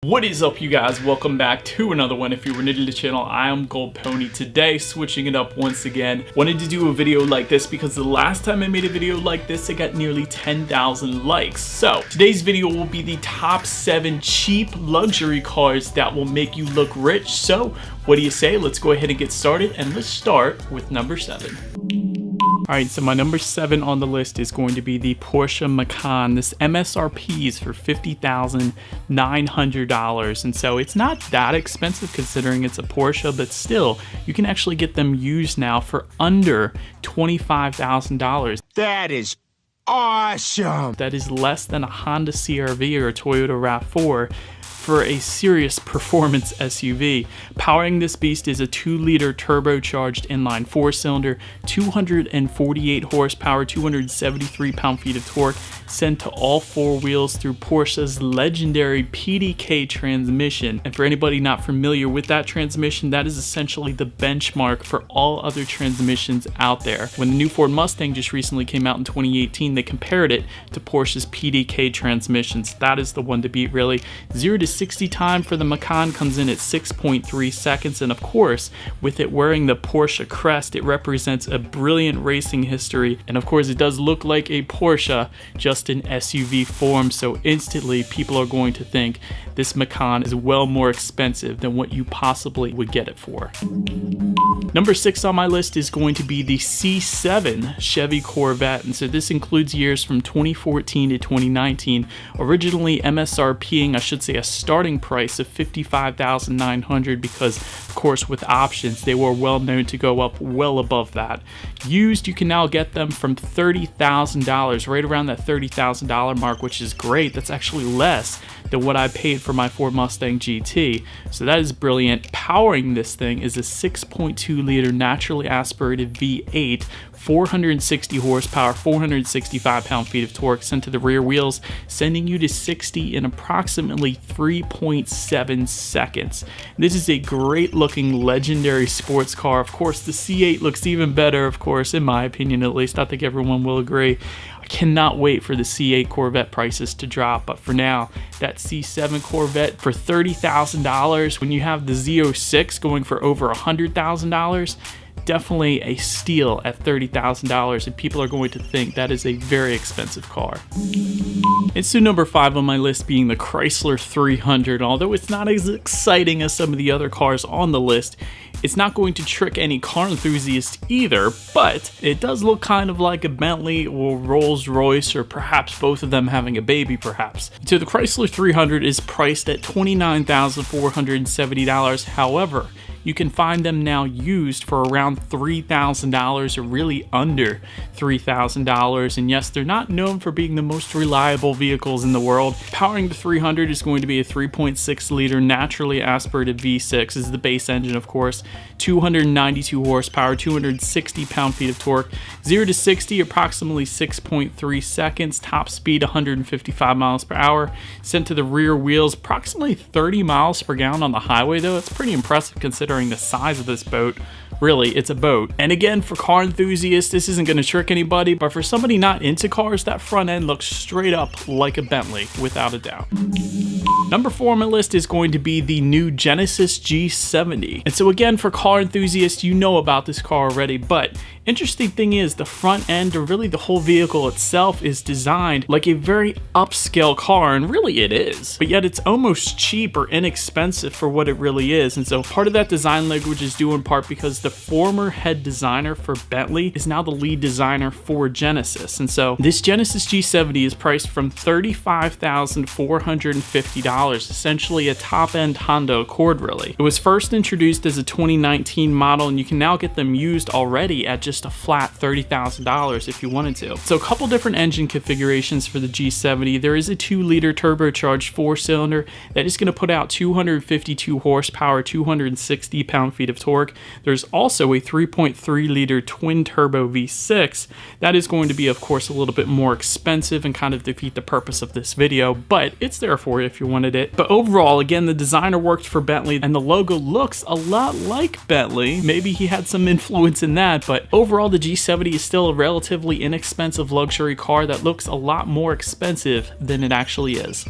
What is up, you guys? Welcome back to another one. If you're new to the channel, I am Gold Pony. Today, switching it up once again. Wanted to do a video like this because the last time I made a video like this, it got nearly 10,000 likes. So today's video will be the top 7 cheap luxury cars that will make you look rich. So what do you say? Let's go ahead and get started, and let's start with number 7. Alright, so my number 7 on the list is going to be the Porsche Macan. This MSRP is for $50,900, and so it's not that expensive considering it's a Porsche, but still, you can actually get them used now for under $25,000. That is awesome! That is less than a Honda CR-V or a Toyota RAV4 for a serious performance SUV. Powering this beast is a 2-liter turbocharged inline 4-cylinder, 248 horsepower, 273 pound-feet of torque, sent to all 4 wheels through Porsche's legendary PDK transmission. And for anybody not familiar with that transmission, that is essentially the benchmark for all other transmissions out there. When the new Ford Mustang just recently came out in 2018, they compared it to Porsche's PDK transmissions. That is the one to beat, really. 0 to 60 time for the Macan comes in at 6.3 seconds, and of course, with it wearing the Porsche crest, it represents a brilliant racing history, and of course it does look like a Porsche, just in SUV form, so instantly people are going to think this Macan is well more expensive than what you possibly would get it for. Number 6 on my list is going to be the C7 Chevy Corvette, and so this includes years from 2014 to 2019, originally MSRPing, I should say, a starting price of $55,900 because, of course, with options, they were well known to go up well above that. Used, you can now get them from $30,000, right around that $30,000 mark, which is great. That's actually less than what I paid for my Ford Mustang GT, so that is brilliant. Powering this thing is a 6.2-liter naturally aspirated V8, 460 horsepower, 465 pound-feet of torque, sent to the rear wheels, sending you to 60 in approximately 3.7 seconds. This is a great-looking legendary sports car. Of course, the C8 looks even better, of course, in my opinion at least. I think everyone will agree. I cannot wait for the C8 Corvette prices to drop, but for now, that C7 Corvette for $30,000, when you have the Z06 going for over $100,000, definitely a steal at $30,000, and people are going to think that is a very expensive car. It's to number 5 on my list being the Chrysler 300. Although it's not as exciting as some of the other cars on the list, it's not going to trick any car enthusiast either, but it does look kind of like a Bentley or Rolls-Royce, or perhaps both of them having a baby perhaps. So the Chrysler 300 is priced at $29,470. However, you can find them now used for around $3,000 or really under $3,000. And yes, they're not known for being the most reliable vehicles in the world. Powering the 300 is going to be a 3.6-liter naturally aspirated V6 is the base engine, of course, 292 horsepower, 260 pound-feet of torque, 0 to 60 approximately 6.3 seconds, top speed 155 miles per hour, sent to the rear wheels approximately 30 miles per gallon on the highway. Though it's pretty impressive considering the size of this boat. Really, it's a boat. And again, for car enthusiasts, this isn't going to trick anybody, but for somebody not into cars, that front end looks straight up like a Bentley, without a doubt. Number 4 on my list is going to be the new Genesis G70. And so again, for car enthusiasts, you know about this car already, but interesting thing is the front end, or really the whole vehicle itself, is designed like a very upscale car, and really it is. But yet it's almost cheap or inexpensive for what it really is. And so part of that design language is due in part because the former head designer for Bentley is now the lead designer for Genesis. And so this Genesis G70 is priced from $35,450, essentially a top-end Honda Accord, really. It was first introduced as a 2019 model, and you can now get them used already at just a flat $30,000 if you wanted to. So a couple different engine configurations for the G70. There is a 2-liter turbocharged 4-cylinder that is going to put out 252 horsepower, 260 pound-feet of torque. There's also a 3.3-liter twin-turbo V6 that is going to be, of course, a little bit more expensive and kind of defeat the purpose of this video, but it's there for you if you wanted it. But overall, again, the designer worked for Bentley, and the logo looks a lot like Bentley. Maybe he had some influence in that, but overall, overall, the G70 is still a relatively inexpensive luxury car that looks a lot more expensive than it actually is.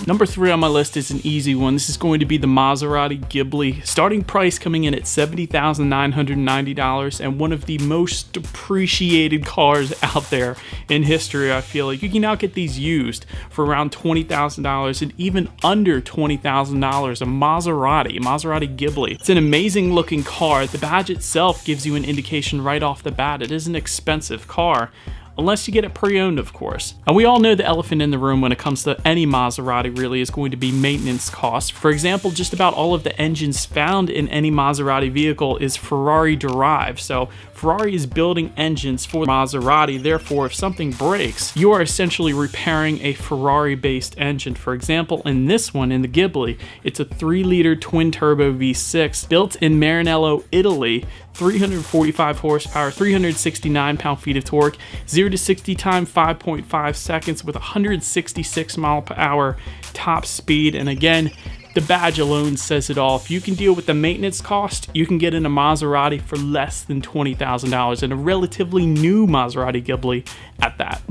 Number 3 on my list is an easy one. This is going to be the Maserati Ghibli. Starting price coming in at $70,990, and one of the most depreciated cars out there in history, I feel like. You can now get these used for around $20,000 and even under $20,000. A Maserati Ghibli. It's an amazing looking car. The badge itself gives you an indication right off the bat. It is an expensive car, unless you get it pre-owned, of course. And we all know the elephant in the room when it comes to any Maserati really is going to be maintenance costs. For example, just about all of the engines found in any Maserati vehicle is Ferrari derived. So Ferrari is building engines for Maserati, therefore if something breaks, you are essentially repairing a Ferrari-based engine. For example, in this one, in the Ghibli, it's a 3-liter twin-turbo V6 built in Maranello, Italy, 345 horsepower, 369 pound-feet of torque, 0 to 60 time 5.5 seconds with 166 mile per hour top speed. And again, the badge alone says it all. If you can deal with the maintenance cost, you can get in a Maserati for less than $20,000, and a relatively new Maserati Ghibli at that.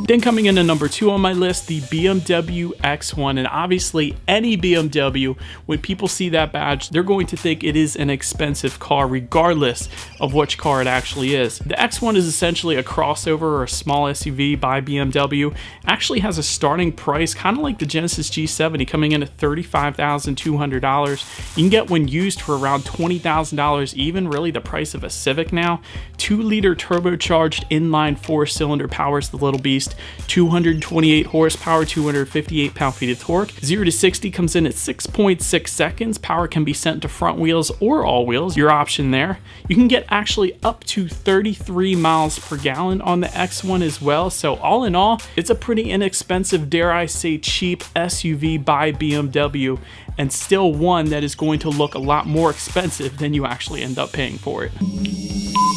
Then coming in at number 2 on my list, the BMW X1. And obviously any BMW, when people see that badge, they're going to think it is an expensive car regardless of which car it actually is. The X1 is essentially a crossover or a small SUV by BMW. Actually has a starting price kind of like the Genesis G70, coming in at $35,200. You can get one used for around $20,000, even really the price of a Civic now. 2-liter turbocharged inline 4-cylinder powers the little beast. 228 horsepower, 258 pound-feet of torque. 0 to 60 comes in at 6.6 seconds. Power can be sent to front wheels or all wheels, your option there. You can get actually up to 33 miles per gallon on the X1 as well. So all in all, it's a pretty inexpensive, dare I say cheap SUV by BMW, and still one that is going to look a lot more expensive than you actually end up paying for it.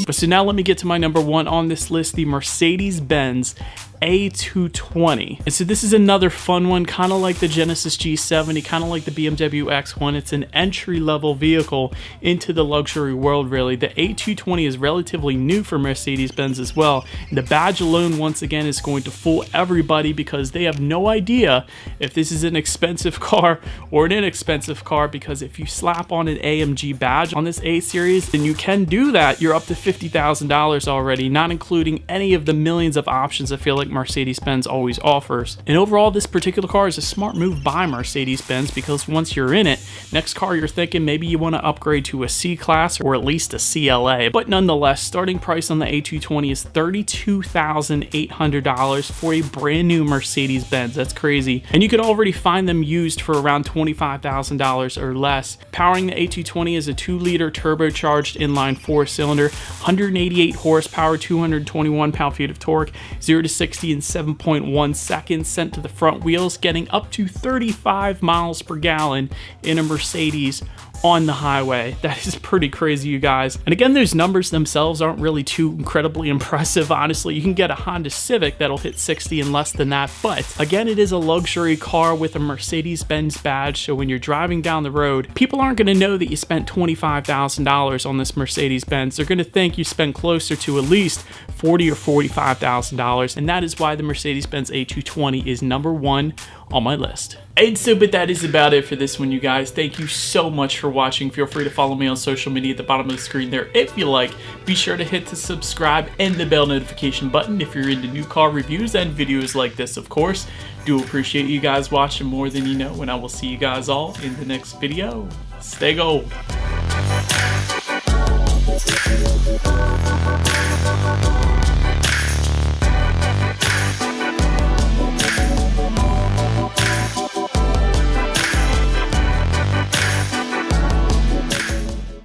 But so now let me get to my number 1 on this list, the Mercedes-Benz A220. And so this is another fun one, kind of like the Genesis G70, kind of like the BMW X1. It's an entry-level vehicle into the luxury world, really. The A220 is relatively new for Mercedes-Benz as well. And the badge alone, once again, is going to fool everybody because they have no idea if this is an expensive car or an inexpensive car, because if you slap on an AMG badge on this A series, then you can do that. You're up to $50,000 already, not including any of the millions of options I feel like Mercedes-Benz always offers. And overall, this particular car is a smart move by Mercedes-Benz, because once you're in it, next car you're thinking maybe you want to upgrade to a C-Class or at least a CLA. But nonetheless, starting price on the A220 is $32,800 for a brand new Mercedes-Benz. That's crazy. And you can already find them used for around $25,000 or less. Powering the A220 is a 2-liter turbocharged inline 4-cylinder, 188 horsepower, 221 pound-feet of torque, 0 to 60 in 7.1 seconds, sent to the front wheels, getting up to 35 miles per gallon in a Mercedes on the highway. That is pretty crazy, you guys. And again, those numbers themselves aren't really too incredibly impressive, honestly. You can get a Honda Civic that'll hit 60 in less than that, but again, it is a luxury car with a Mercedes-Benz badge, so when you're driving down the road, people aren't going to know that you spent $25,000 on this Mercedes-Benz. They're going to think you spent closer to at least $40,000 or $45,000, and that is why the Mercedes-Benz A220 is number 1 on my list. And so, but that is about it for this one, you guys. Thank you so much for watching. Feel free to follow me on social media at the bottom of the screen there if you like. Be sure to hit the subscribe and the bell notification button if you're into new car reviews and videos like this, of course. Do appreciate you guys watching more than you know, and I will see you guys all in the next video. Stay gold.